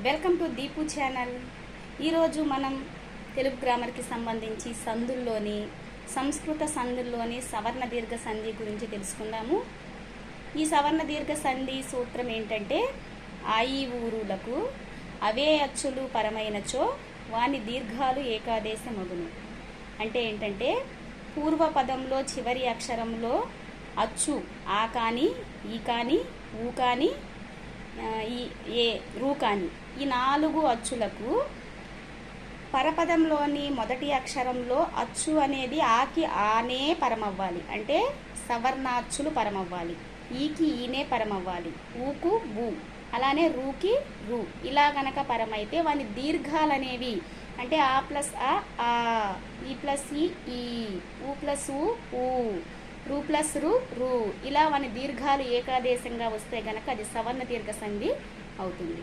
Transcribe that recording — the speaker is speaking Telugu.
Welcome to Deepu channel. ఈరోజు మనం తెలుగు గ్రామర్కి సంబంధించి సందుల్లోని సంస్కృత సందుల్లోని సవర్ణ దీర్ఘ సంధి గురించి తెలుసుకుందాము. ఈ సవర్ణ దీర్ఘ సంధి సూత్రం ఏంటంటే ఆయి ఊరులకు అవే అచ్చులు పరమైనచో వాని దీర్ఘాలు ఏకాదేశమగును. అంటే ఏంటంటే పూర్వపదంలో చివరి అక్షరంలో అచ్చు ఆ కానీ ఈ కానీ ఊ కానీ ఏ రూ కానీ ఈ 4 అచ్చులకు పరపదంలోని మొదటి అక్షరంలో అచ్చు అనేది ఆకి ఆనే పరమవ్వాలి. అంటే సవర్ణాచ్చులు పరమవ్వాలి. ఈకి ఈనే పరమవ్వాలి. ఊకు ఊ, అలానే రూకి రూ. ఇలా గనక పరమైతే వాని దీర్ఘాలు అనేవి అంటే ఆ ప్లస్ ఆ, ఈ ప్లస్ ఈ, ఊ ప్లస్ ఊ, రూ ప్లస్ రు, ఇలా వాని దీర్ఘాలు ఏకాదేశంగా వస్తే గనక అది సవర్ణ దీర్ఘ సంధి అవుతుంది.